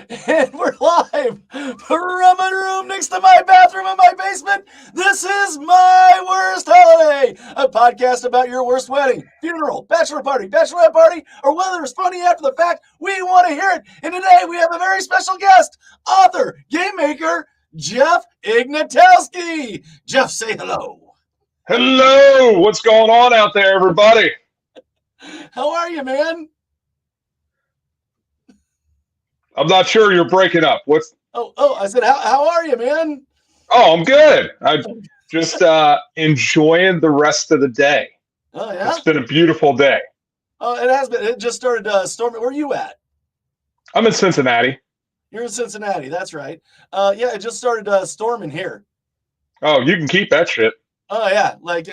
And we're live from a room next to my bathroom in my basement. This is My Worst Holiday, a podcast about your worst wedding, funeral, bachelor party, bachelorette party, or whether it's funny after the fact. We want to hear it. And today we have a very special guest, author, game maker, Jeff Inatowski. Jeff, say hello. Hello, what's going on out there, everybody? How are you, man? I'm not sure, you're breaking up. I said, how are you, man? Oh, I'm good. I'm just enjoying the rest of the day. Oh, yeah? It's been a beautiful day. Oh, it has been. It just started storming. Where are you at? I'm in Cincinnati. You're in Cincinnati. That's right. Yeah, it just started storming here. Oh, you can keep that shit. Oh, yeah. Like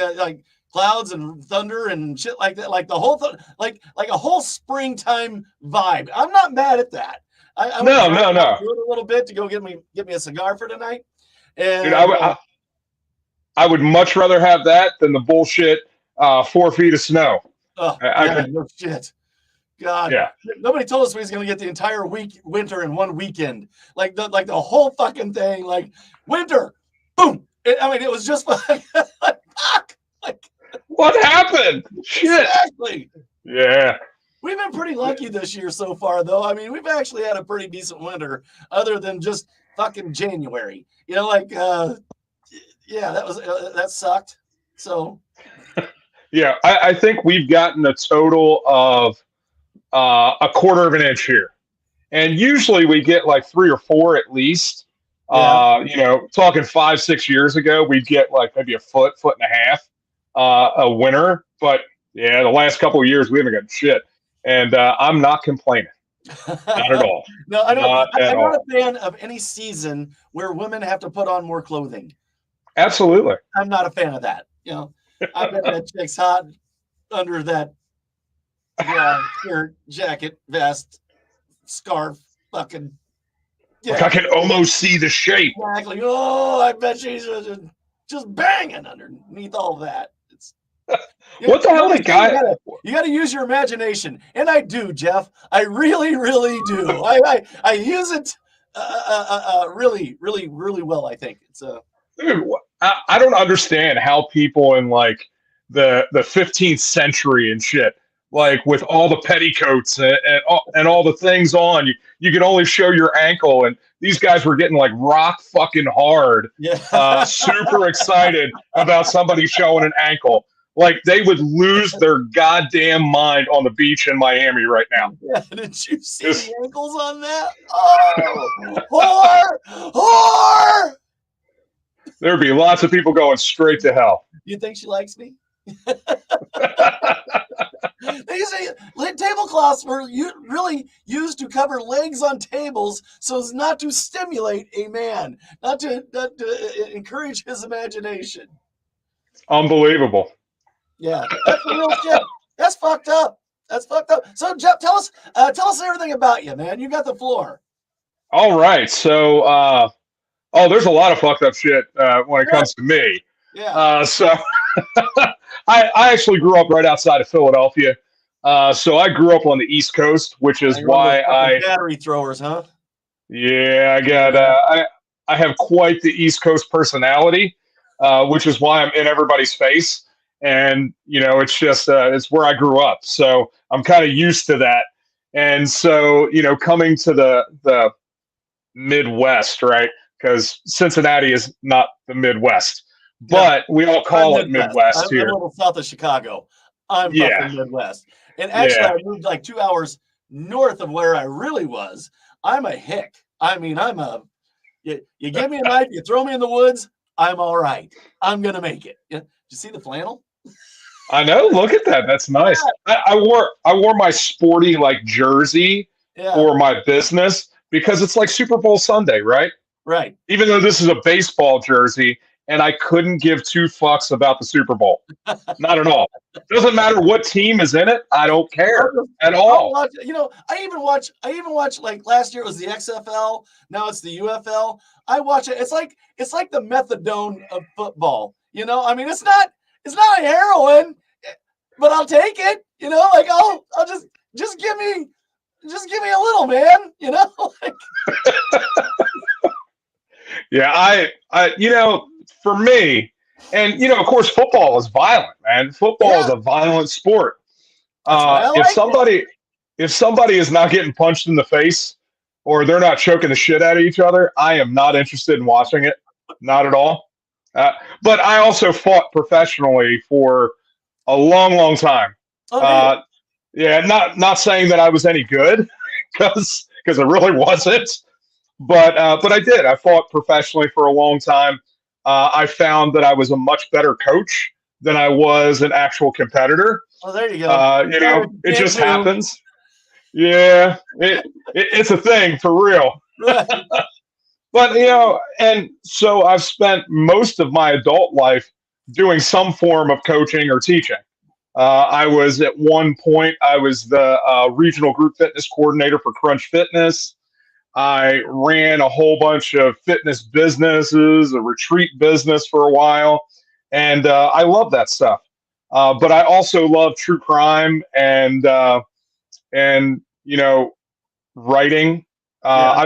clouds and thunder and shit like that. Like the whole like a whole springtime vibe. I'm not mad at that. No. A little bit to go get me a cigar for tonight. And Dude, I would much rather have that than the bullshit 4 feet of snow. Oh, no shit. God, yeah. Nobody told us we was going to get the entire winter in one weekend. Like the whole fucking thing, like winter, boom. It was just like, fuck. Like, what happened? Shit. Exactly. Yeah. We've been pretty lucky this year so far, though. I mean, we've actually had a pretty decent winter, other than just fucking January. You know, like, yeah, that sucked. So, yeah, I think we've gotten a total of a quarter of an inch here, and usually we get like 3 or 4 at least. Yeah. Talking 5-6 years ago, we'd get like maybe a foot and a half a winter. But yeah, the last couple of years we haven't gotten shit. And I'm not complaining. Not at all. No, I don't. I'm not a fan of any season where women have to put on more clothing. Absolutely. I'm not a fan of that. You know, I bet that chick's hot under that shirt, jacket, vest, scarf, fucking. Yeah. Like I can almost see the shape. Exactly. Oh, I bet she's just banging underneath all that. What the hell, guy? You got to use your imagination, and I do, Jeff. I really, really do. I use it really, really, really well. I think it's Dude, I don't understand how people in like the 15th century and shit, like with all the petticoats and all the things on, you could only show your ankle, and these guys were getting like rock fucking hard, super excited about somebody showing an ankle. Like they would lose their goddamn mind on the beach in Miami right now. Yeah, did you see the ankles on that? Oh, whore! There'd be lots of people going straight to hell. You think she likes me? They say tablecloths were really used to cover legs on tables so as not to stimulate a man, not to encourage his imagination. Unbelievable. Yeah, that's the real shit. That's fucked up. So, Jeff, tell us everything about you, man. You got the floor. All right. So, there's a lot of fucked up shit when it comes to me. Yeah. So, I actually grew up right outside of Philadelphia. So I grew up on the East Coast, which is why battery throwers, huh? Yeah, I got. I have quite the East Coast personality, which is why I'm in everybody's face. And, it's just, it's where I grew up. So I'm kind of used to that. And so, coming to the Midwest, right? Because Cincinnati is not the Midwest, but we all call it Midwest here. I'm a little south of Chicago. I'm from the Midwest. And actually, I moved like 2 hours north of where I really was. I'm a hick. I mean, you give me a knife, you throw me in the woods, I'm all right. I'm going to make it. Did you see the flannel? I know. Look at that. That's nice. I wore my sporty like jersey for my business because it's like Super Bowl Sunday, right? Right. Even though this is a baseball jersey, and I couldn't give 2 fucks about the Super Bowl. Not at all. Doesn't matter what team is in it. I don't care at all. I even watch like last year it was the XFL. Now it's the UFL. I watch it. It's like the methadone of football. I mean, it's not heroin, but I'll take it. Like I'll just give me Just give me a little, man. You know. Yeah, for me, and of course, football is violent, man. Football is Yeah, a violent sport. that's why I If like it. somebody is not getting punched in the face or they're not choking the shit out of each other, I am not interested in watching it. Not at all. Uh, but I also fought professionally for a long, long time. Oh, dude. Uh, yeah, not saying that I was any good because it really wasn't. But I did. I fought professionally for a long time. I found that I was a much better coach than I was an actual competitor. Oh, there you go. It Can't just do. happens. Yeah, it's a thing for real. Right. But and so I've spent most of my adult life doing some form of coaching or teaching. I was at one point I was the regional group fitness coordinator for Crunch Fitness. I ran a whole bunch of fitness businesses, a retreat business for a while, and I love that stuff. But I also love true crime and writing. Yeah.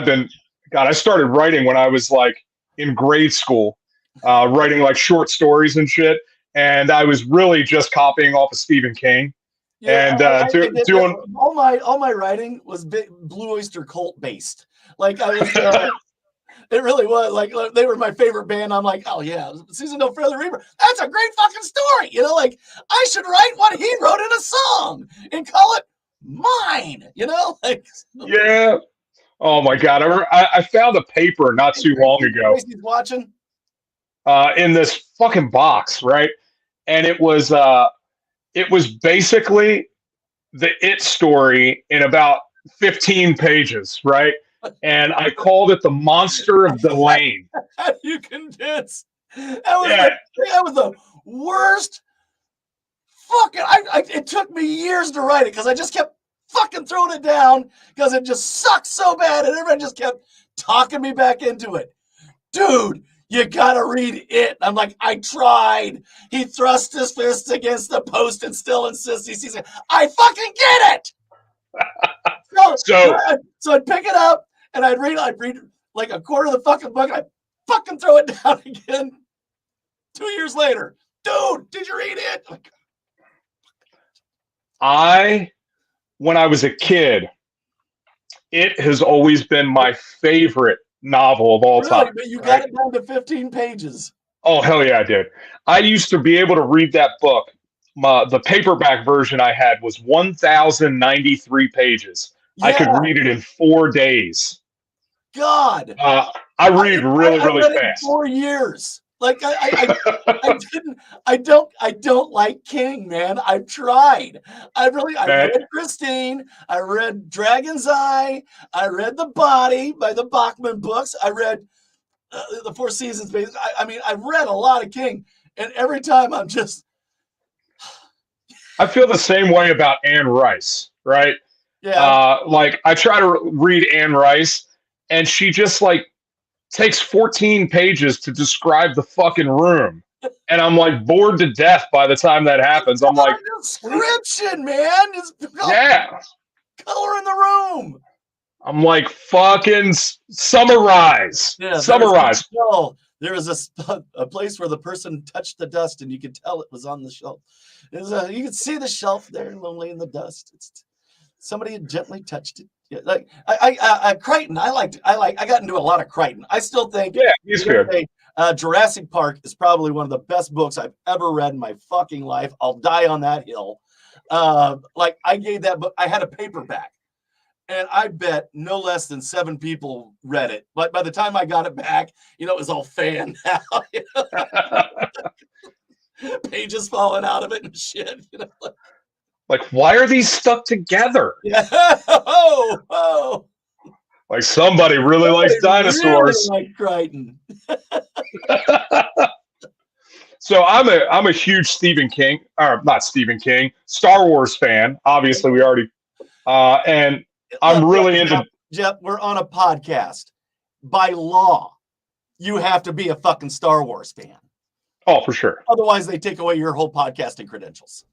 I started writing when I was like in grade school, writing like short stories and shit. And I was really just copying off of Stephen King Yeah, and I did doing. all my writing was Blue Oyster Cult based. Like I was, it really was. Like they were my favorite band. I'm like, oh yeah, Season No Further Reaper. That's a great fucking story. You know, like I should write what he wrote in a song and call it mine. You know, like Yeah. Oh my God. I found a paper not too long ago Tracy's watching. in this fucking box, right? And it was basically the It story in about 15 pages, right? And I called it the Monster of the Lane. How do you convince? Yeah, That was the worst. Fucking, it took me years to write it because I just kept fucking throwing it down because it just sucked so bad, and everybody just kept talking me back into it. Dude, you gotta read it. I'm like, I tried. He thrust his fist against the post and still insists he sees it. I fucking get it. so So I'd pick it up and I'd read like a quarter of the fucking book and I'd fucking throw it down again 2 years later. Dude, did you read it? when I was a kid, it has always been my favorite novel of all Really? time. But you got Right? it down to 15 pages. Oh hell yeah, I did. I used to be able to read that book. The paperback version I had was 1,093 pages. I could Yeah, read it in 4 days. God. Uh, I read really, I really read it in fast. 4 years. Like I didn't. I don't like King, man. I've tried. I Man, read Christine. I read Dragon's Eye. I read The Body by the Bachman books. I read the Four Seasons. I mean, I've read a lot of King, and every time I'm just I feel the same way about Anne Rice, right? yeah. Like I try to read Anne Rice, and she just like takes 14 pages to describe the fucking room. And I'm like bored to death by the time that happens. I'm like, Description, man. Just yeah. color in the room. I'm like, fucking summarize. Yeah, Summarize. there was a place where the person touched the dust, and you could tell it was on the shelf. You could see the shelf there, lonely in the dust. Somebody had gently touched it. Yeah, like Crichton. I got into a lot of Crichton. I still think Yeah, he's good. Jurassic Park is probably one of the best books I've ever read in my fucking life. I'll die on that hill. Like I gave that book. I had a paperback. And I bet no less than 7 people read it. But by the time I got it back, it was all fanned out. Pages falling out of it and shit. Like, why are these stuck together? Yeah. Oh. Like somebody really likes dinosaurs. Really like Crichton. So I'm a huge Stephen King, or not Stephen King, Star Wars fan. Obviously, we already and I'm really into. Jeff, we're on a podcast. By law, you have to be a fucking Star Wars fan. Oh, for sure. Otherwise, they take away your whole podcasting credentials.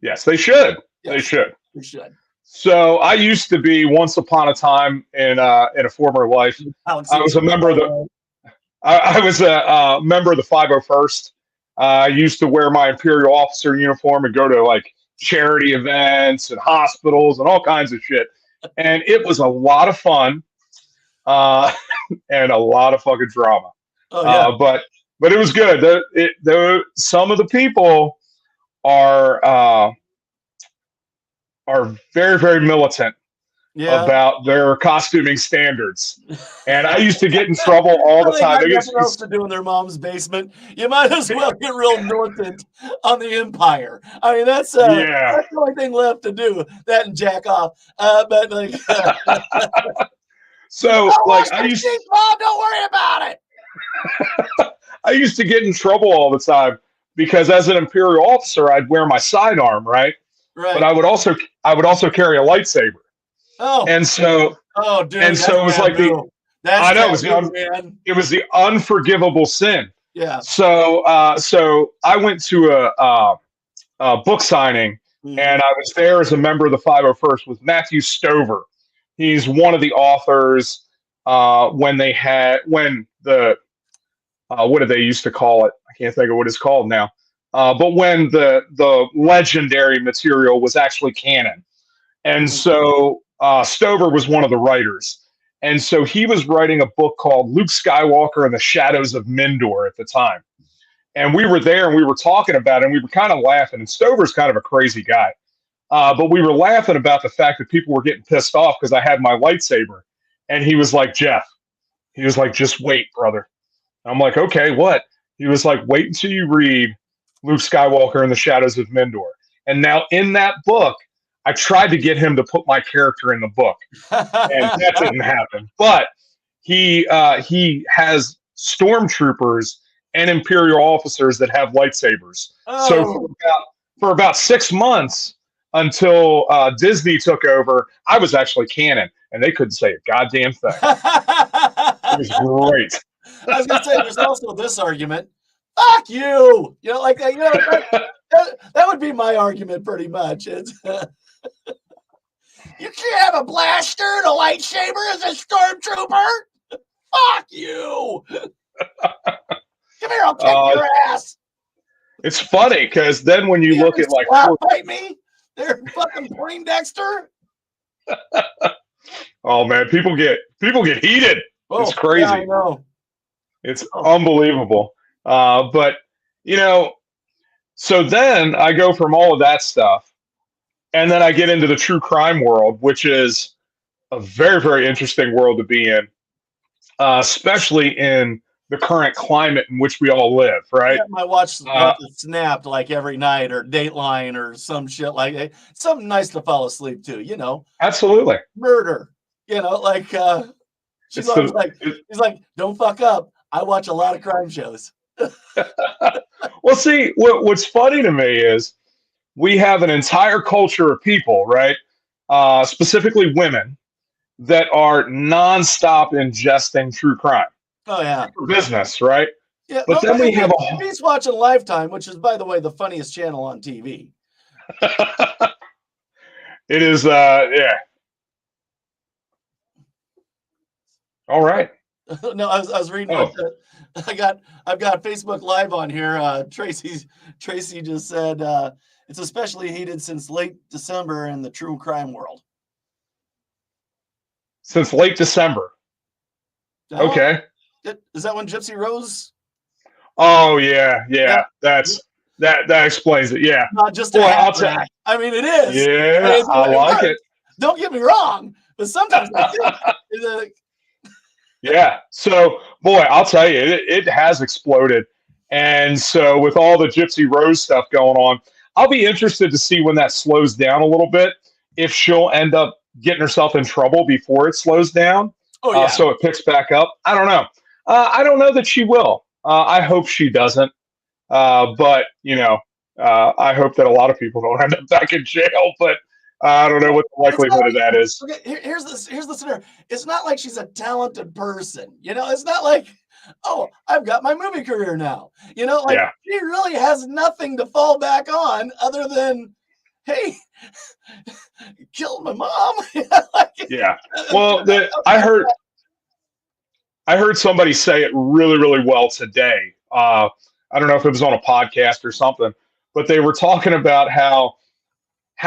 Yes, they should. Yes, They should. They should. So I used to be once upon a time in a former life. Alex I was a member of the I was a member of the 501st. I used to wear my Imperial officer uniform and go to like charity events and hospitals and all kinds of shit. And it was a lot of fun uh, and a lot of fucking drama. Oh yeah. But it was good. Some of the people are uh, are very very militant Yeah. about their costuming standards. And I used to get in trouble all the Well, they time. got nothing else to do in their mom's basement. You might as well get real militant on the Empire. I mean, that's Yeah. the only thing left to do. That and jack off. But like, So I'll like wash the sheets, Mom. Don't worry about it. I used to get in trouble all the time because as an Imperial officer, I'd wear my sidearm, right? But Right. I would also carry a lightsaber. Oh. And so Oh, dude. and so it was like I know man. it was the unforgivable sin. Yeah. So I went to a book signing, and I was there as a member of the 501st with Matthew Stover. He's one of the authors when the what did they used to call it? I can't think of what it's called now. But when the legendary material was actually canon, and so Stover was one of the writers. And so he was writing a book called Luke Skywalker and the Shadows of Mindor at the time. And we were there and we were talking about it and we were kind of laughing. And Stover's kind of a crazy guy. But we were laughing about the fact that people were getting pissed off because I had my lightsaber. And he was like, Jeff, he was like, just wait, brother. I'm like, okay, what? He was like, wait until you read Luke Skywalker and the Shadows of Mindor. And now in that book, I tried to get him to put my character in the book, and that didn't happen. But he has stormtroopers and Imperial officers that have lightsabers. Oh. So for about 6 months until Disney took over, I was actually canon, and they couldn't say a goddamn thing. It was great. I was gonna say, there's also this argument. Fuck you! You know, like that. You know, that would be my argument, pretty much. It's you can't have a blaster and a lightsaber as a stormtrooper. Fuck you! Come here, I'll kick your ass. It's funny because then when you look at like, fight me, they're fucking Poindexter. Oh man, people get heated. Oh, it's crazy. Yeah, I know. It's unbelievable. But you know, so then I go from all of that stuff, and then I get into the true crime world, which is a very, very interesting world to be in, especially in the current climate in which we all live, right? Yeah, I watch Snapped like every night, or Dateline, or some shit like that. Something nice to fall asleep to, you know. Absolutely. Murder, you know, like she's always like, he's like, don't fuck up. I watch a lot of crime shows. Well, see, what's funny to me is we have an entire culture of people, right? Specifically women that are nonstop ingesting true crime. Oh yeah, for business, right? Yeah, but then we have he's watching Lifetime, which is, by the way, the funniest channel on TV. It is, yeah. All right. No, I was reading. I've got Facebook Live on here. Tracy just said it's especially heated since late December in the true crime world. Since late December. Okay. Is that when Gypsy Rose? Oh yeah. That explains it. Yeah. Not just a hat rack. I mean, it is. Yeah, I like it. Don't get me wrong, but sometimes I think yeah. So, boy, I'll tell you, it has exploded. And so, with all the Gypsy Rose stuff going on, I'll be interested to see when that slows down a little bit, if she'll end up getting herself in trouble before it slows down. Oh, yeah. So it picks back up. I don't know. I don't know that she will. I hope she doesn't. But, you know, I hope that a lot of people don't end up back in jail. But I don't know what the likelihood of that is. Okay, here's the scenario. It's not like she's a talented person. You know, it's not like, oh, I've got my movie career now. You know, like she really has nothing to fall back on other than hey, killed my mom. Yeah. Well, I heard somebody say it really, really well today. I don't know if it was on a podcast or something, but they were talking about how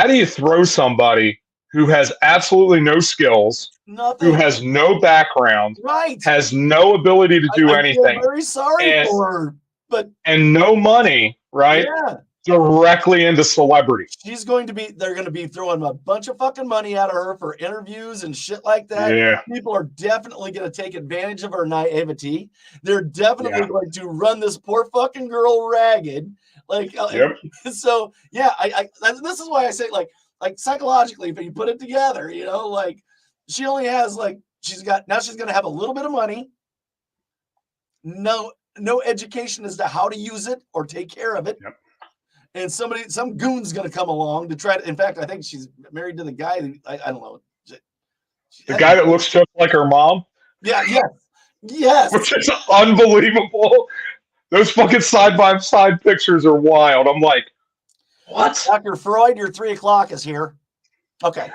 do you throw somebody who has absolutely no skills, who Nothing. has no background, Right. has no ability to do I feel anything, very sorry and for her, but no money, right? yeah, Directly into celebrity. they're going to be throwing a bunch of fucking money at her for interviews and shit like that. Yeah. People are definitely going to take advantage of her naivety. They're definitely Yeah. going to run this poor fucking girl ragged. Yep. So yeah, this is why I say like psychologically, if you put it together, like she only has she's going to have a little bit of money, no education as to how to use it or take care of it. Yep. And some goon's going to come along to try to. In fact, I think she's married to the guy. I don't know. The guy that looks just like her mom. Yeah. Yes. Which is unbelievable. Those fucking side by side pictures are wild. I'm like, what? Dr. Freud, your 3 o'clock is here. Okay.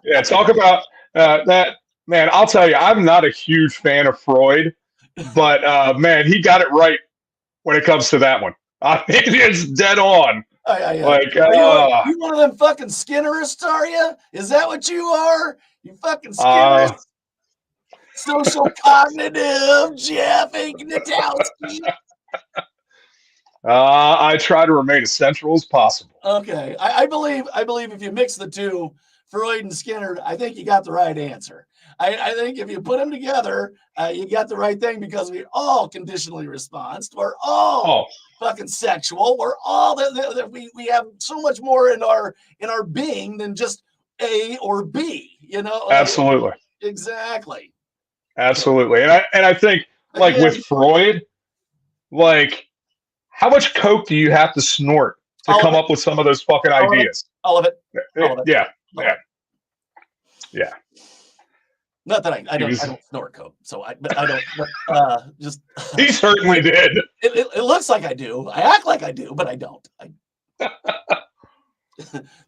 Yeah. Talk about that. Man, I'll tell you, I'm not a huge fan of Freud, but man, he got it right when it comes to that one. I mean, it's dead on. Like, you one of them fucking Skinnerists, are you? Is that what you are? You fucking Skinnerists? Social cognitive, Jeff Inatowski. I try to remain as central as possible. Okay, I believe if you mix the two, Freud and Skinner, I think you got the right answer. I think if you put them together, you got the right thing, because we all conditionally respond. We're all fucking sexual. We're all we have so much more in our being than just A or B. Absolutely. Exactly. Absolutely, and I think with Freud, how much coke do you have to snort to come up with some of those fucking ideas? All of it. Yeah. Not that I don't snort coke, so I don't. Just he certainly did. It looks like I do. I act like I do, but I don't.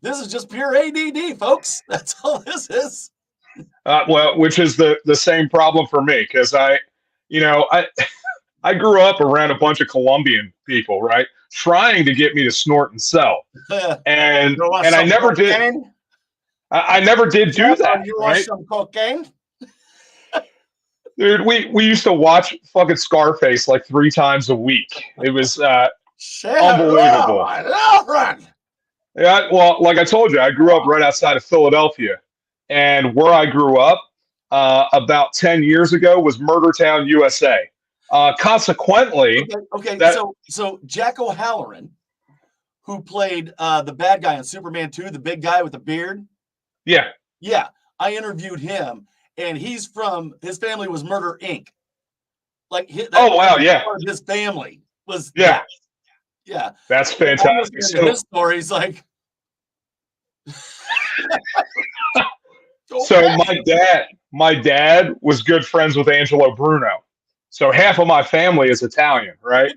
This is just pure ADD, folks. That's all this is. Well, which is the same problem for me, because I grew up around a bunch of Colombian people, right, trying to get me to snort and sell, and I never did. I never did do that. You want some cocaine? Dude, we used to watch fucking Scarface like 3 times a week. It was unbelievable. Yeah, well, like I told you, I grew up right outside of Philadelphia, and where I grew up about 10 years ago was Murdertown, USA. Consequently, so Jack O'Halloran, who played the bad guy on Superman 2, the big guy with the beard. Yeah, I interviewed him, and his family was Murder Inc. His family was yeah. That's fantastic. So his story's like. So my dad was good friends with Angelo Bruno. So half of my family is Italian, right?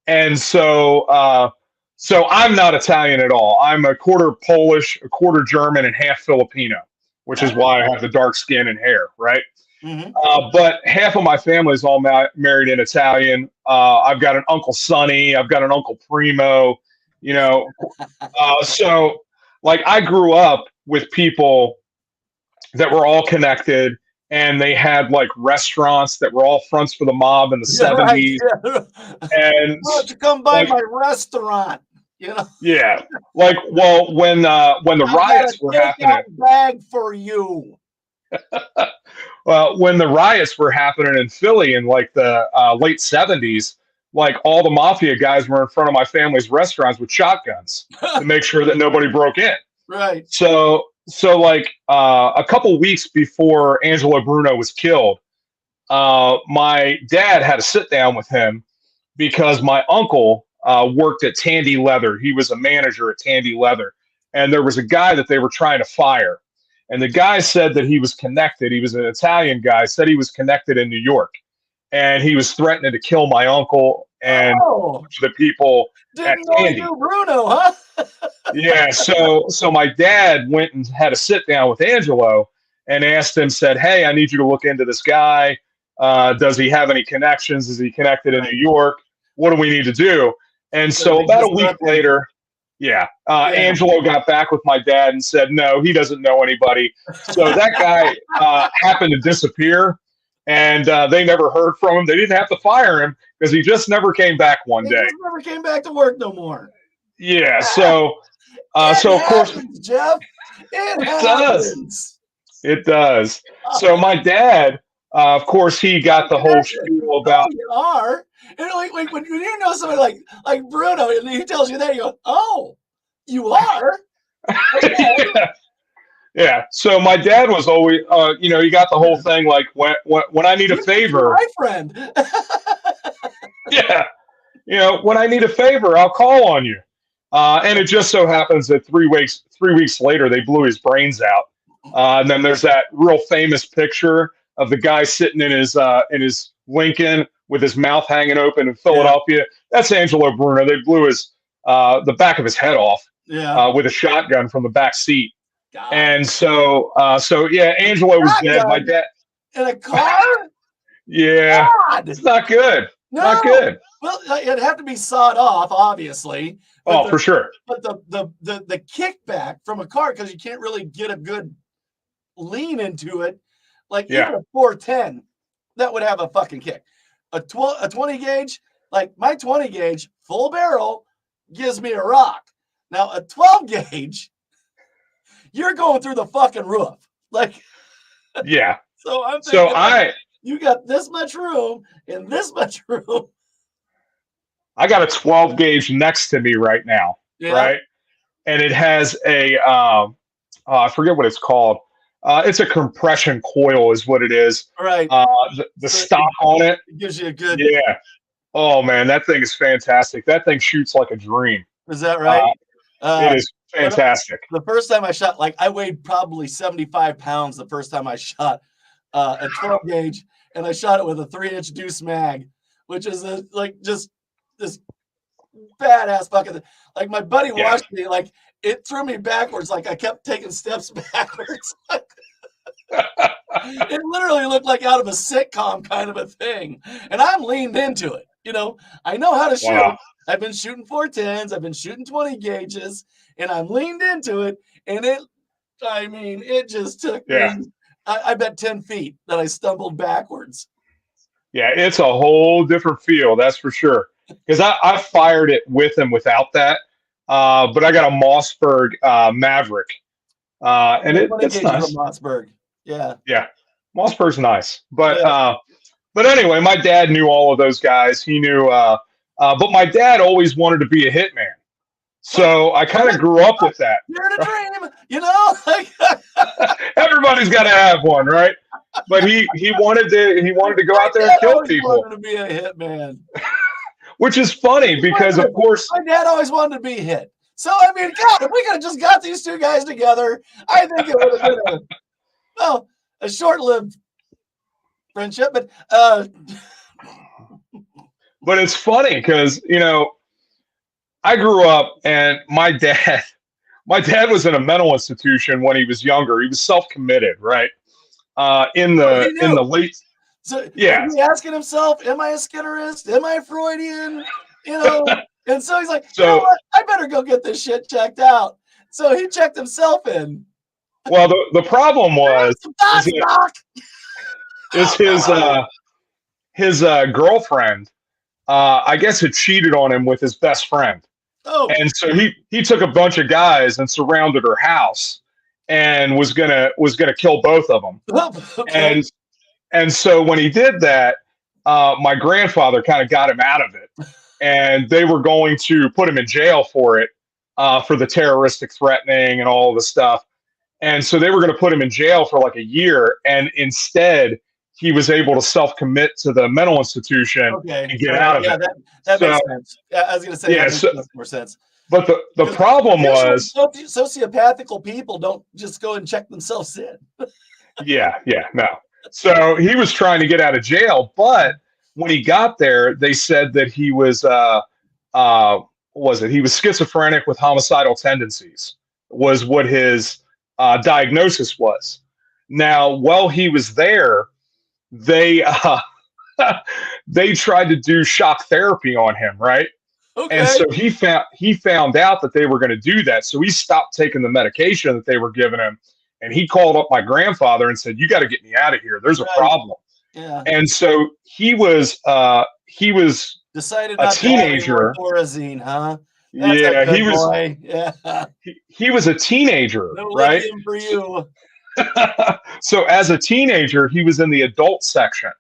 And so I'm not Italian at all. I'm a quarter Polish, a quarter German, and half Filipino, which is why I have the dark skin and hair, right? Mm-hmm. But half of my family is all married in Italian. I've got an Uncle Sonny. I've got an Uncle Primo. So I grew up with people that were all connected, and they had restaurants that were all fronts for the mob in the 70s. Right, yeah. And why don't you come by my restaurant? Yeah. When the riots were happening, bag for you. Well, when the riots were happening in Philly in the late 70s, all the mafia guys were in front of my family's restaurants with shotguns to make sure that nobody broke in. Right. So a couple weeks before Angelo Bruno was killed, my dad had a sit down with him because my uncle worked at Tandy Leather. He was a manager at Tandy Leather, and there was a guy that they were trying to fire. And the guy said that he was connected. He was an Italian guy, said he was connected in New York, and he was threatening to kill my uncle and Oh, the people at didn't know he Tandy. knew Bruno, huh? Yeah, so my dad went and had a sit down with Angelo and asked him, said, "Hey, I need you to look into this guy. Does he have any connections? Is he connected in New Right. York? What do we need to do?" And Because so he about a just week left him. later, yeah, Yeah. Angelo got back with my dad and said, "No, he doesn't know anybody." So that guy happened to disappear, and they never heard from him. They didn't have to fire him because he just never came back one He day. just never came back to work no more. Yeah, It so of course happens, Jeff. It it does. happens. It does. So my dad, of course, he got the whole spiel Oh, about. you are. And like when you know somebody like Bruno, and he tells you that, you go, "Oh, you are." Okay. Yeah, yeah. So my dad was always, he got the whole thing like when I need a You think you're favor, my friend. yeah, when I need a favor, I'll call on you. And it just so happens that 3 weeks later, they blew his brains out. And then there's that real famous picture of the guy sitting in his Lincoln with his mouth hanging open in Yeah. Philadelphia. That's Angelo Bruno. They blew the back of his head off Yeah. with a shotgun from the back seat. God. And so yeah, Angelo was dead. My dad, In a car? yeah, God. it's not good. No. Not good. Well, it'd have to be sawed off, obviously. Oh, for sure. But the kickback from a car, because you can't really get a good lean into it, like Yeah. even a 410, that would have a fucking kick. A 20 gauge, like my 20 gauge full barrel, gives me a rock. Now a 12 gauge, you're going through the fucking roof. Like, Yeah. so I'm So thinking, you got this much room and this much room. I got a 12 gauge next to me right now, Yeah. right? And it has I forget what it's called. It's a compression coil, is what it is. Right. The stock on it, It gives you a good. yeah. Oh man, that thing is fantastic. That thing shoots like a dream. Is that right? It is fantastic. The first time I shot, like I weighed probably 75 pounds the first time I shot a 12 gauge, and I shot it with a 3-inch deuce mag, which is just this badass fucking. Like my buddy watched me, like it threw me backwards, like I kept taking steps backwards. It literally looked like out of a sitcom kind of a thing, and I'm leaned into it. I know how to shoot. Wow. I've been shooting 410s. I've been shooting 20 gauges, and I'm leaned into it. And it just took me, I bet 10 feet that I stumbled backwards. Yeah, it's a whole different feel, that's for sure. Because I fired it with and without that, but I got a Mossberg Maverick, and it's nice. Mossberg. Yeah. Yeah, Mossberg's nice, but anyway, my dad knew all of those guys. He knew, but my dad always wanted to be a hitman, so I kind of grew up with that. You're in a dream, Everybody's got to have one, right? But he wanted to go out there and kill people. Wanted to be a hitman, which is funny because of course my dad always wanted to be hit. So God, if we could have just got these two guys together, I think it would have been a short-lived friendship. But it's funny because I grew up and my dad was in a mental institution when he was younger. He was self-committed, right? In the late. So yeah, was he asking himself, "Am I a Skinnerist? Am I Freudian?" And so he's like, "You know what? I better go get this shit checked out." So he checked himself in. Well, the problem was his girlfriend, I guess, had cheated on him with his best friend. Oh. And so he took a bunch of guys and surrounded her house and was gonna kill both of them. Okay. And so when he did that, my grandfather kind of got him out of it, and they were going to put him in jail for it, for the terroristic threatening and all of the stuff. And so they were going to put him in jail for like a year, and instead he was able to self-commit to the mental institution and get out of it. That makes sense. I was going to say that makes more sense. But the problem was sociopathical people don't just go and check themselves in. no. So he was trying to get out of jail, but when he got there, they said that he was what was it? He was schizophrenic with homicidal tendencies. Was what his diagnosis was. Now, while he was there, they they tried to do shock therapy on him, right? And Okay. so he found out that they were going to do that. So he stopped taking the medication that they were giving him, and he called up my grandfather and said, "You got to get me out of here. There's a Right. problem." Yeah. And so he was Decided a not to have any more teenager. Thorazine, huh? That's a Yeah, good boy. Yeah. he was a teenager, No right? lithium for you. So as a teenager, he was in the adult section,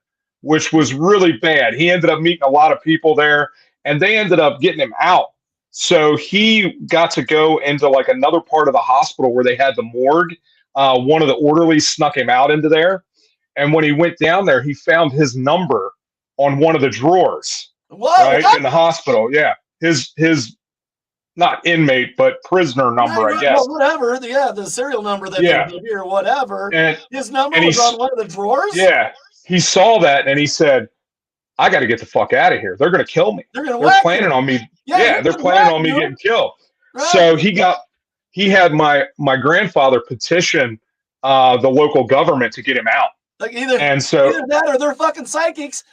which was really bad. He ended up meeting a lot of people there, and they ended up getting him out. So he got to go into like another part of the hospital where they had the morgue. One of the orderlies snuck him out into there, and when he went down there, he found his number on one of the drawers, Whoa, right what? in the hospital. Yeah, his not inmate but prisoner number, I Right. Well, guess. whatever. Yeah, the serial number that they Yeah, give you or whatever. and His number and was on he's one of the drawers. yeah, he saw that and he said, "I got to get the fuck out of here. They're going to kill me. They're gonna They're whack planning you. on me. Yeah, Yeah, you're they're getting planning whacked, on me dude. getting killed." Right. So he had my grandfather petition the local government to get him out. Like either And so that or they're fucking psychics.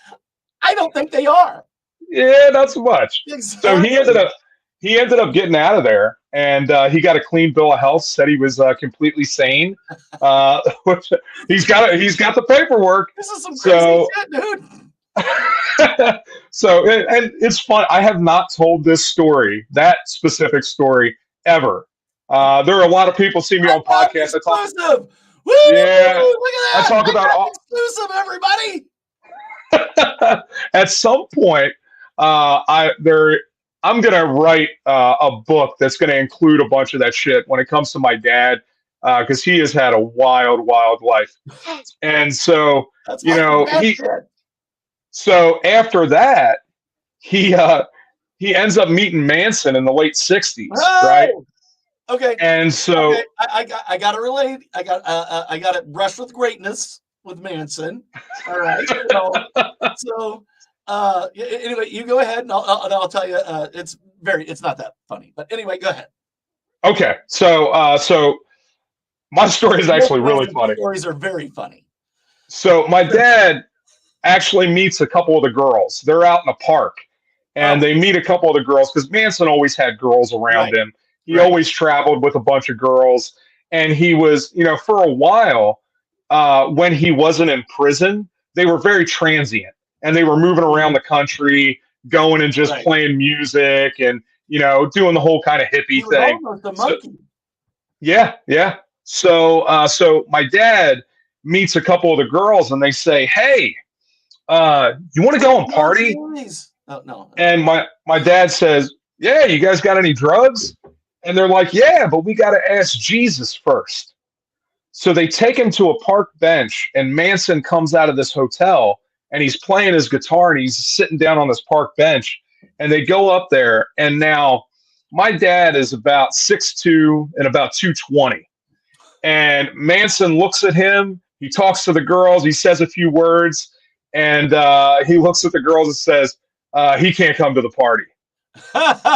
I don't think they are. yeah, not so much. So Exactly. he ended up getting out of there, and he got a clean bill of health. Said he was completely sane. Uh, he's got the paperwork. This is some crazy So shit, dude. so and it's fun. I have not told this story, that specific story, ever. There are a lot of people see me I on got an podcasts. exclusive. Woo! Yeah, Look at I that. talk I about got an all. exclusive, everybody. At some point, I'm gonna write a book that's gonna include a bunch of that shit when it comes to my dad, because he has had a wild, wild life, and so That's you fucking know bad he. shit. So after that, he uh, he ends up meeting Manson in the late '60s, right? Oh, okay. And so Okay. I got to relate. I got it brushed with greatness with Manson. All right. Anyway, you go ahead and I'll tell you. It's not that funny, but anyway, go ahead. okay, so my story is Both actually of those really funny. stories are very funny. So my dad actually meets a couple of the girls. They're out in a park, and Oh, they meet a couple of the girls because Manson always had girls around right, him. He right. always traveled with a bunch of girls, and he was, for a while, when he wasn't in prison, they were very transient, and they were moving around the country, going and just Right. playing music, and doing the whole kind of He hippie was thing. almost a So, monkey. yeah, yeah. So my dad meets a couple of the girls, and they say, "Hey, you want to go and party?" Oh no. And my dad says, "Yeah, you guys got any drugs?" And they're like, "Yeah, but we got to ask Jesus first." So they take him to a park bench, and Manson comes out of this hotel, and he's playing his guitar, and he's sitting down on this park bench, and they go up there, and now my dad is about 6'2" and about 220. And Manson looks at him. He talks to the girls. He says a few words, and he looks at the girls and says, "He can't come to the party."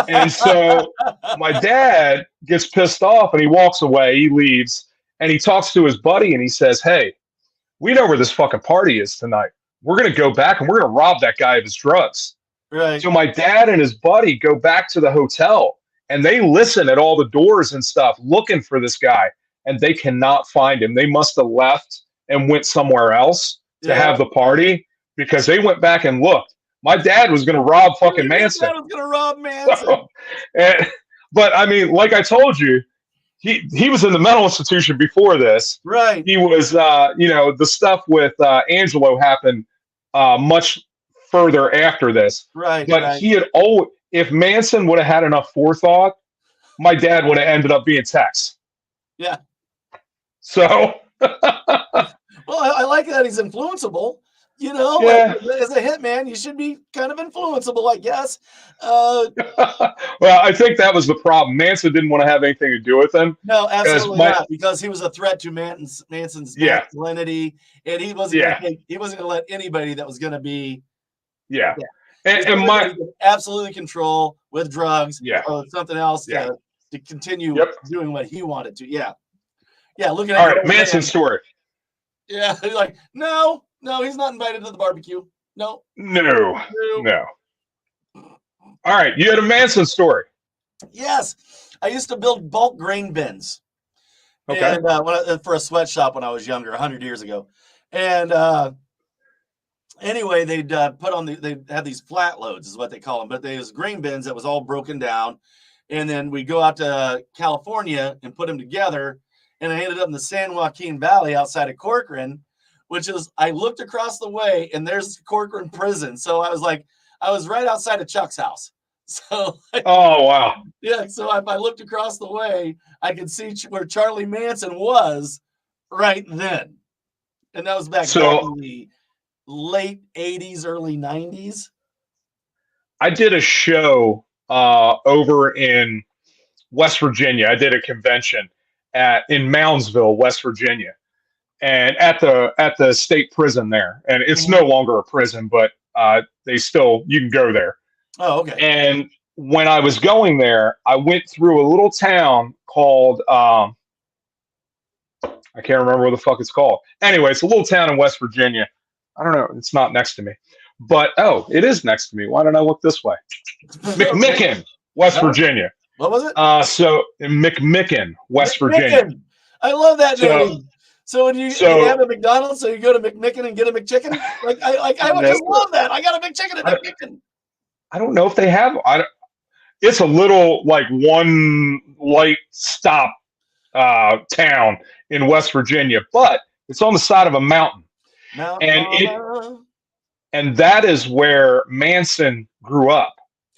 And so my dad gets pissed off and he walks away. He leaves and he talks to his buddy and he says, "Hey, we know where this fucking party is tonight. We're going to go back and we're going to rob that guy of his drugs." Right. So my dad and his buddy go back to the hotel and they listen at all the doors and stuff looking for this guy, and they cannot find him. They must have left and went somewhere else to Yeah. have the party because they went back and looked. My dad was going to rob fucking Manson. I was going to rob Manson. But I mean, like I told you, he was in the mental institution before this. Right. He was, the stuff with Angelo happened much further after this. Right. But right. he had always, if Manson would have had enough forethought, my dad would have ended up being Tex. Yeah. So. Well, I like that he's influenceable. Yeah. Like, as a hitman, you should be kind of influenceable, I guess. Well, I think that was the problem. Manson didn't want to have anything to do with him. No, absolutely not, because he was a threat to Manson's masculinity, and he wasn't going to let anybody that was going to be Yeah. Yeah. And, It's and something that my he can absolutely control with drugs yeah. or something else Yeah. to continue Yep. doing what he wanted to. Yeah. Yeah. Looking at All your right, old Manson man. story. Yeah. Like, no, he's not invited to the barbecue. No, No. no. No. All right, you had a Manson story. Yes. I used to build bulk grain bins. Okay. And for a sweatshop when I was younger, 100 years ago. And anyway, they'd they had these flat loads, is what they call them, but they was grain bins that was all broken down. And then we go out to California and put them together. And I ended up in the San Joaquin Valley outside of Corcoran, which is, I looked across the way and there's Corcoran prison. So I was like, I was right outside of Chuck's house. So Oh wow. yeah, so if I looked across the way, I could see where Charlie Manson was right then. And that was back So in the late 80s, early 90s. I did a show over in West Virginia. I did a convention in Moundsville, West Virginia, and at the state prison there. And it's no longer a prison, but they still you can go there. Oh, okay. And when I was going there, I went through a little town called I can't remember what the fuck it's called. Anyway, it's a little town in West Virginia. I don't know. It's not next to me, but oh, it is next to me. Why don't I look this way? McMicken, West Virginia. What was it? So in McMicken, West Virginia. McMicken. I love that name. So when you have a McDonald's, so you go to McMicken and get a McChicken. I would just love that. I got a McChicken at McMicken. I don't know if they have. It's a little like one light stop town in West Virginia, but it's on the side of a mountain. And that is where Manson grew up.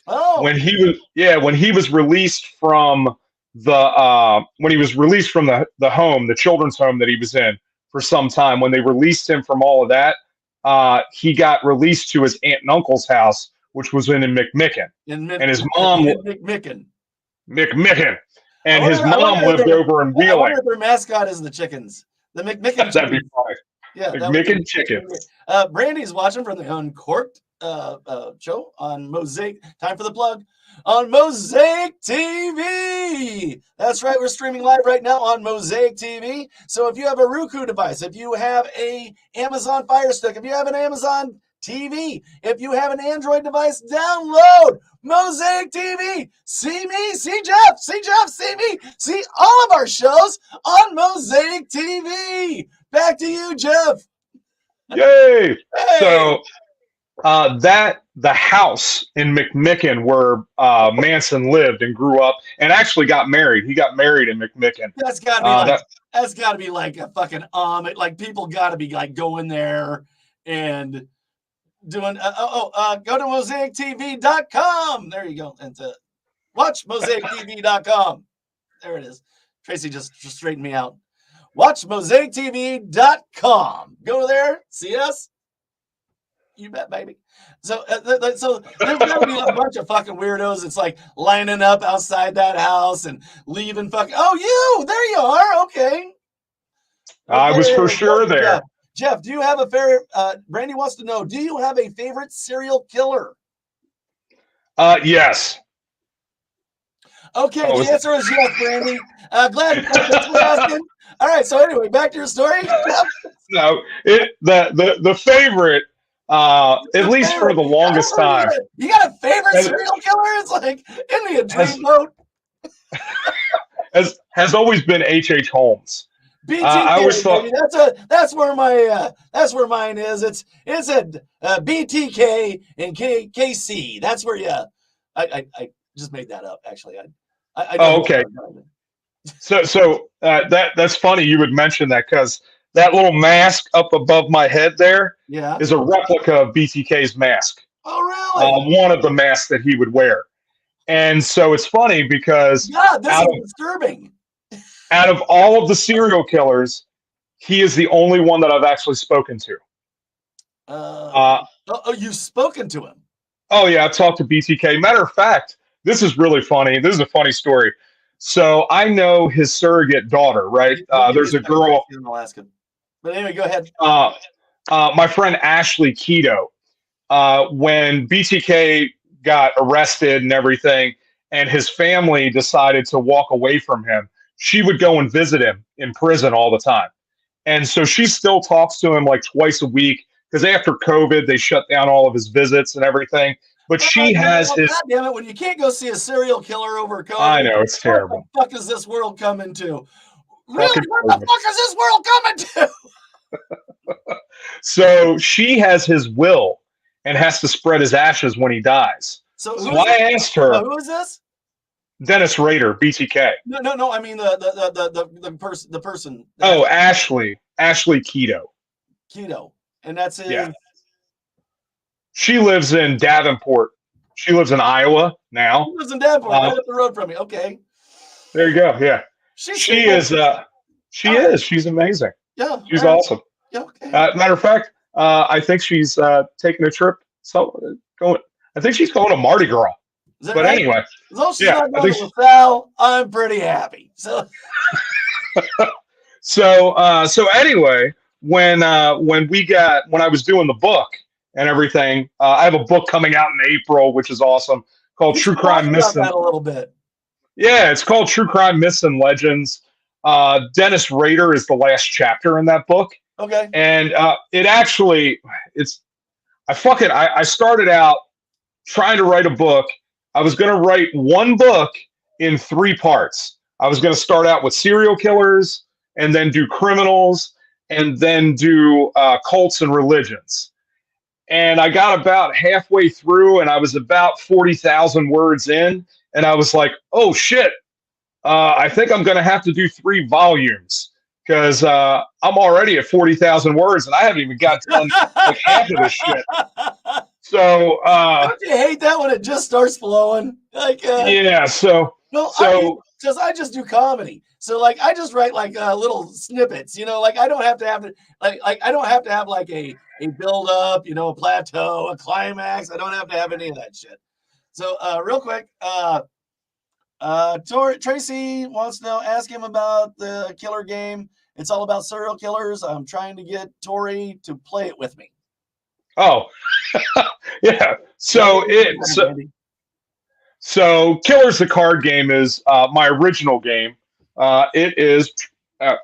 Oh, when he was released from the home, the children's home that he was in for some time, when they released him from all of that, he got released to his aunt and uncle's house, which was in McMicken. And his mom McMicken. And his mom lived over in Wheeling. I wonder if their mascot is the chickens. The McMicken. That'd be funny. Yeah, McMicken chickens. Brandy's watching from the Uncorked show on Mosaic. Time for the plug on Mosaic TV. That's right, we're streaming live right now on Mosaic TV. So if you have a Roku device, if you have a Amazon Fire Stick, if you have an Amazon TV, if you have an Android device, download Mosaic TV. See me, see Jeff, see me, see all of our shows on Mosaic TV. Back to you, Jeff. Yay! Hey. So the house in McMicken where Manson lived and grew up and actually got married. He got married in McMicken. That's gotta be like a fucking like people gotta be like going there and doing go to mosaictv.com. There you go. And to watch mosaictv.com. There it is. Tracy just straightened me out. Watch mosaictv.com. Go there, see us. You bet, baby. So there's got to be a bunch of fucking weirdos. It's like lining up outside that house and leaving fucking. Oh, there you are. Okay. I was for sure there. Jeff, do you have a favorite? Brandy wants to know, do you have a favorite serial killer? Yes. Okay, the answer is yes, Brandy. Glad for asking. All right, so anyway, back to your story. No, the favorite, at least for the longest time. You got a favorite serial killer? It's like, isn't he a dreamboat? Has always been H.H. Holmes. BTK, I always thought that's where mine is. It's a BTK and KC. That's where I just made that up actually. I oh, okay. So that's funny you would mention that because that little mask up above my head there is a replica of BTK's mask. Oh, really? One of the masks that he would wear. And so it's funny because this is disturbing. Out of all of the serial killers, he is the only one that I've actually spoken to. You've spoken to him? Oh, yeah, I've talked to BTK. Matter of fact, this is really funny. This is a funny story. So I know his surrogate daughter, right? There's a girl in Alaska. But anyway, go ahead. My friend Ashley Keto. when BTK got arrested and everything, and his family decided to walk away from him, she would go and visit him in prison all the time. And so she still talks to him like twice a week because after COVID, they shut down all of his visits and everything. But she has his. God damn it! When you can't go see a serial killer over COVID, I know, it's terrible. What the fuck is this world coming to? Really? What the fuck is this world coming to? So she has his will and has to spread his ashes when he dies. So I asked her, who is this? Dennis Rader, BTK. No. I mean the person. Oh, Ashley Keto. Keto, and that's it. Yeah. She lives in Davenport. She lives in Iowa now. She lives in Davenport, right up the road from me. Okay. There you go. Yeah. She is. She's amazing. Yeah. She's awesome. Yeah. Okay. Matter of fact, I think she's taking a trip. I think she's going to Mardi Gras. But right? Anyway. As long as she's not going to LaSalle, I'm pretty happy. So. So anyway, when I was doing the book and everything, I have a book coming out in April, which is awesome, called True Crime Myths. A little bit. Yeah, it's called True Crime Myths and Legends. Dennis Rader is the last chapter in that book. Okay. And I started out trying to write a book. I was going to write one book in 3 parts. I was going to start out with serial killers and then do criminals and then do cults and religions. And I got about halfway through and I was about 40,000 words in. And I was like, oh, shit, I think I'm going to have to do 3 volumes because I'm already at 40,000 words and I haven't even got done like half of this shit. So don't you hate that when it just starts flowing? Like yeah, because I just do comedy. So like I just write like little snippets, like I don't have to have like a build up, a plateau, a climax. I don't have to have any of that shit. So real quick, Tracy wants to know, ask him about the killer game. It's all about serial killers. I'm trying to get Tori to play it with me. Oh, yeah. So Killers the card game is my original game. It is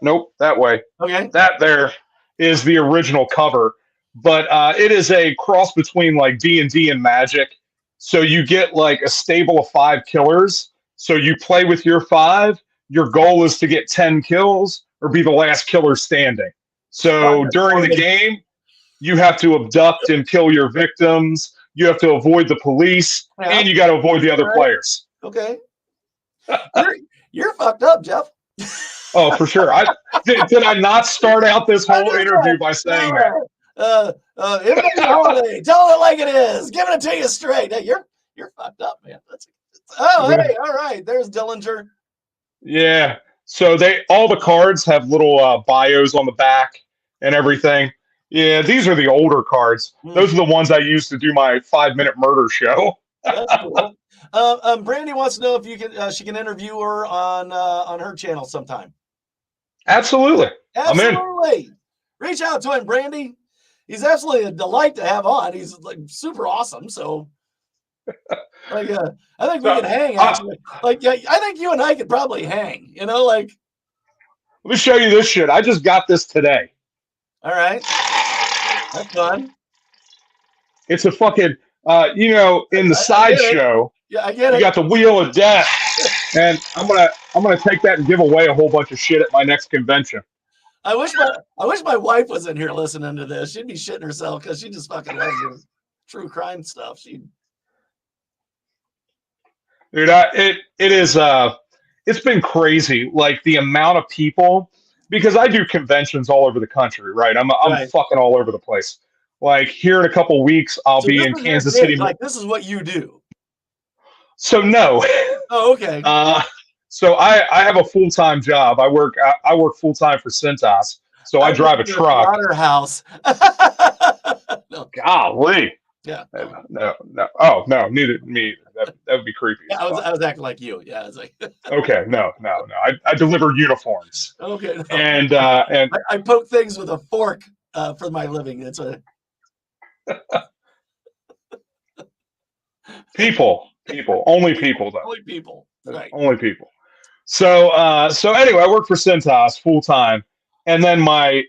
nope, that way. Okay. That there is the original cover, but it is a cross between like D&D and Magic. So you get like a stable of 5 killers. So you play with your 5. Your goal is to get 10 kills or be the last killer standing. So during the game, you have to abduct and kill your victims. You have to avoid the police, and you got to avoid the other players. Okay. You're fucked up, Jeff. Oh, for sure. Did I not start out this whole interview by saying that? Holiday, tell it like it is. Giving it to you straight. Hey, you're fucked up, man. Hey, all right. There's Dillinger. Yeah. So all the cards have little bios on the back and everything. Yeah, these are the older cards. Those are the ones I used to do my 5-minute murder show. That's cool. Brandy wants to know if she can interview her on her channel sometime. Absolutely. I'm in. Reach out to him, Brandy. He's absolutely a delight to have on. He's like super awesome. So, like, I think we could hang. Actually, I think you and I could probably hang. Let me show you this shit. I just got this today. All right. That's fun. It's a fucking, in the sideshow. Yeah, I get it. You got the Wheel of Death, and I'm gonna take that and give away a whole bunch of shit at my next convention. I wish my wife was in here listening to this. She'd be shitting herself because she just fucking loves this true crime stuff. Dude, it is it's been crazy, like the amount of people. Because I do conventions all over the country, right? I'm fucking all over the place. Like here in a couple of weeks, I'll be in Kansas City. Like this is what you do. So no. Oh, okay. So I have a full-time job. I work full-time for Cintas. So I drive a truck. House. No. Golly. Yeah. No. Oh no, neither me. That would be creepy. Yeah, I was acting like you. Yeah, I was like. Okay, no. I deliver uniforms. Okay. No. And I poke things with a fork for my living. It's a. Only people though. Only people. Right. Only people. So anyway, I work for Cintas full time, and then my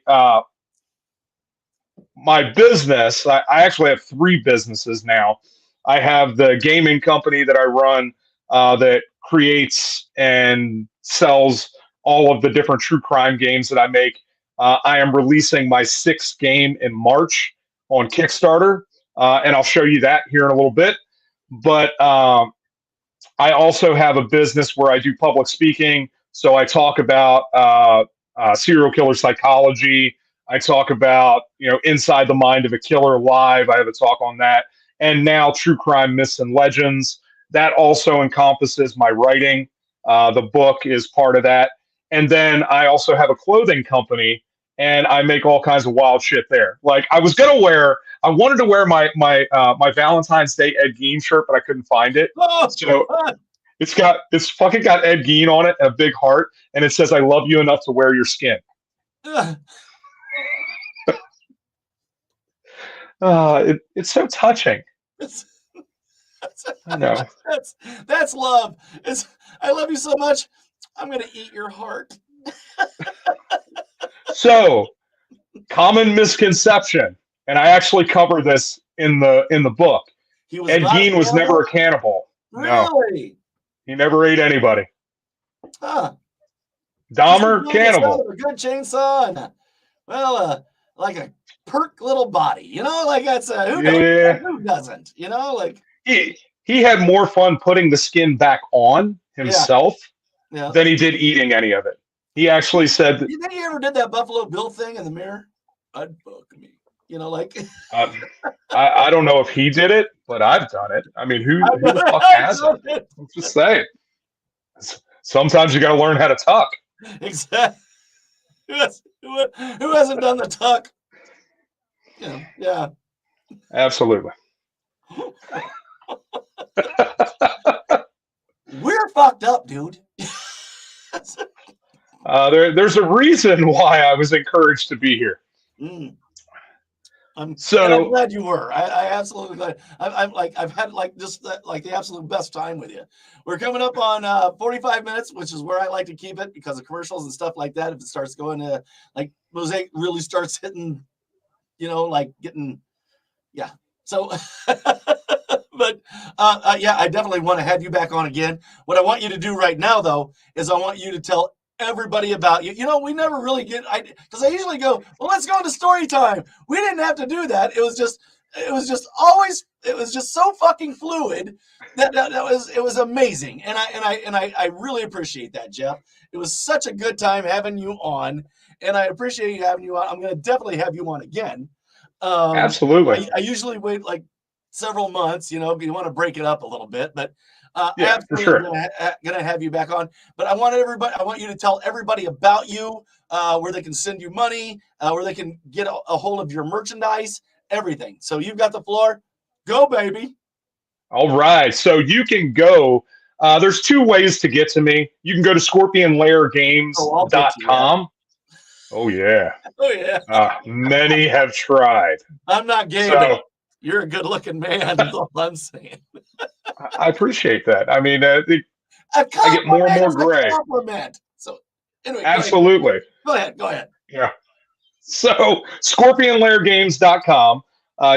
business. I actually have three businesses now. I have the gaming company that I run that creates and sells all of the different true crime games that I make. I am releasing my sixth game in March on Kickstarter, and I'll show you that here in a little bit. But I also have a business where I do public speaking. So I talk about serial killer psychology. I talk about, inside the mind of a killer live. I have a talk on that. And now true crime myths and legends. That also encompasses my writing. The book is part of that. And then I also have a clothing company, and I make all kinds of wild shit there. Like I wanted to wear my Valentine's Day Ed Gein shirt, but I couldn't find it. Oh, So it's fucking got Ed Gein on it, a big heart, and it says "I love you enough to wear your skin." It's so touching. I know. That's love. I love you so much. I'm gonna eat your heart. So, common misconception, and I actually cover this in the book. Ed Gein was never a cannibal. Really? No, he never ate anybody. Huh. Dahmer, cannibal. A good chainsaw and like a perk little body, like that's who doesn't, like he had more fun putting the skin back on himself than he did eating any of it. He actually said that, you think he ever did that Buffalo Bill thing in the mirror? I'd fuck me. Like I don't know if he did it, but I've done it. I mean, who the fuck hasn't? I'm just saying. Sometimes you got to learn how to tuck. Exactly. Who hasn't done the tuck? Yeah. Absolutely. We're fucked up, dude. There's a reason why I was encouraged to be here. I'm glad you were. I absolutely glad. I've had just the absolute best time with you. We're coming up on 45 minutes, which is where I like to keep it because of commercials and stuff like that. If it starts going to Mosaic really starts hitting, getting, yeah. So, but I definitely want to have you back on again. What I want you to do right now, though, is I want you to tell everybody about you. We never really because I usually go, well, let's go into story time. We didn't have to do that. It was just so fucking fluid that it was amazing. And I really appreciate that, Jeff. It was such a good time having you on, and I appreciate having you on. I'm going to definitely have you on again. Absolutely. I usually wait several months, you want to break it up a little bit, but absolutely for sure. Gonna have you back on. But I want you to tell everybody about you, where they can send you money, where they can get a hold of your merchandise, everything. So you've got the floor. Go, baby. All right. So you can go. There's two ways to get to me. You can go to scorpionlairgames.com. Oh, yeah. Oh, yeah. Many have tried. I'm not gay, but you're a good-looking man. That's all I'm saying. I appreciate that. I mean, I get more and more gray. Compliment. So, anyway, absolutely. Go ahead. Yeah. So, scorpionlairgames.com.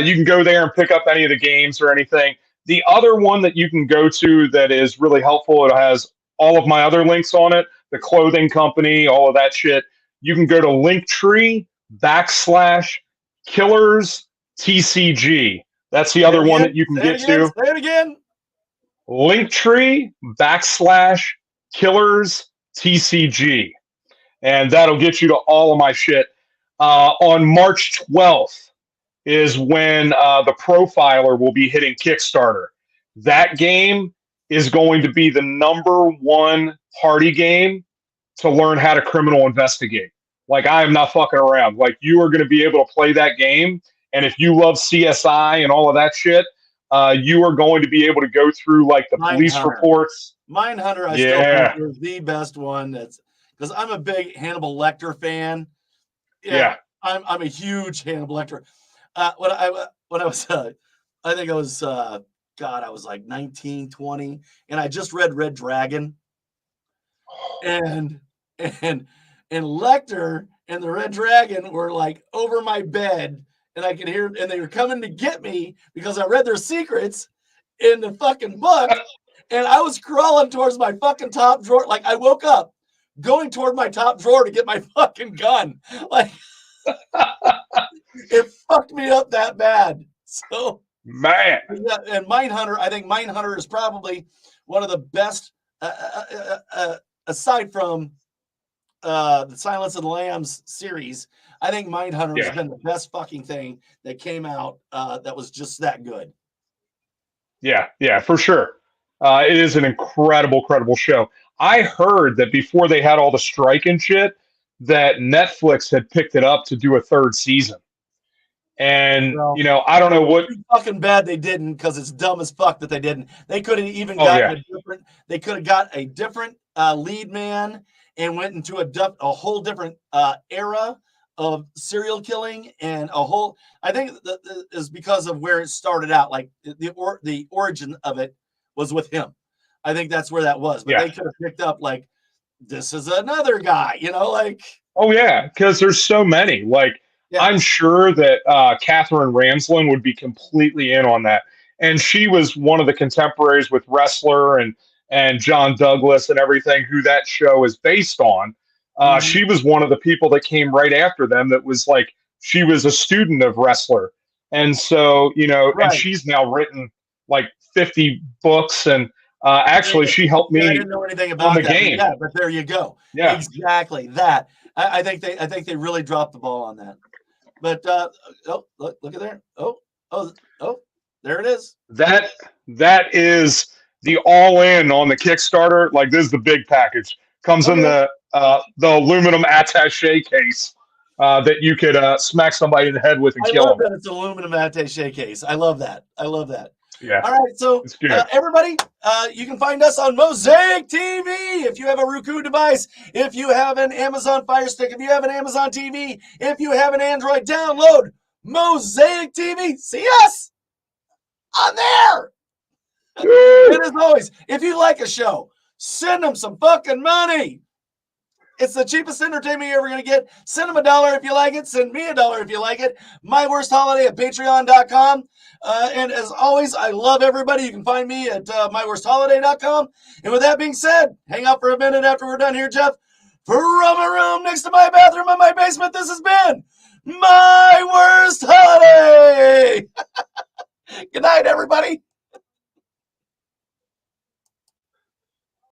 You can go there and pick up any of the games or anything. The other one that you can go to that is really helpful, it has all of my other links on it, the clothing company, all of that shit. You can go to Linktree/KillersTCG. That's the other one that you can get to. Say it again. Linktree/KillersTCG. And that'll get you to all of my shit. On March 12th is when the Profiler will be hitting Kickstarter. That game is going to be the #1 party game to learn how to criminal investigate. Like, I am not fucking around. Like, you are going to be able to play that game. And if you love CSI and all of that shit, you are going to be able to go through the police reports. Mindhunter, I still think is the best one. That's because I'm a big Hannibal Lecter fan. Yeah. I'm a huge Hannibal Lecter. When I was, I think I was God, I was like 19, 20, and I just read Red Dragon, and and and Lecter and the Red Dragon were like over my bed, and I could hear, and they were coming to get me because I read their secrets in the fucking book, and I was crawling towards my fucking top drawer. Like I woke up going toward my top drawer to get my fucking gun. Like it fucked me up that bad. So Man. yeah, and Mindhunter, I think Mindhunter is probably one of the best, aside from the Silence of the Lambs series. I think Mindhunter has been the best fucking thing that came out that was just that good. Yeah, for sure. It is an incredible show. I heard that before they had all the strike and shit, that Netflix had picked it up to do a third season. And Well, I don't know what. Too fucking bad they didn't, because it's dumb as fuck that they didn't. They could have even gotten a different. They could have got a different lead man and went into a whole different era of serial killing, and a whole. I think that is because of where it started out. Like the origin of it was with him. I think that's where that was. But they could have picked up like, this is another guy. Like. Oh yeah, because there's so many. Like. Yeah. I'm sure that Catherine Ramsland would be completely in on that. And she was one of the contemporaries with Wrestler and John Douglas and everything, who that show is based on. She was one of the people that came right after them that was like, she was a student of Wrestler. And so, and she's now written like 50 books. And actually, she helped me. I didn't know anything about the that. game. Yeah, but there you go. Yeah. Exactly that. I think they really dropped the ball on that. But look at there. Oh, there it is. That is the all-in on the Kickstarter. Like, this is the big package. Comes in the aluminum attaché case that you could smack somebody in the head with and kill them. I love that it's aluminum attaché case. I love that. Yeah. All right, so everybody, you can find us on Mosaic TV. If you have a Roku device, if you have an Amazon Fire Stick, if you have an Amazon TV, if you have an Android, download Mosaic TV. See us on there. And as always, if you like a show, send them some fucking money. It's the cheapest entertainment you're ever going to get. Send them $1 if you like it. Send me $1 if you like it. My Worst Holiday at patreon.com. And as always, I love everybody. You can find me at myworstholiday.com. And with that being said, hang out for a minute after we're done here, Jeff. From a room next to my bathroom in my basement, this has been My Worst Holiday. Good night, everybody.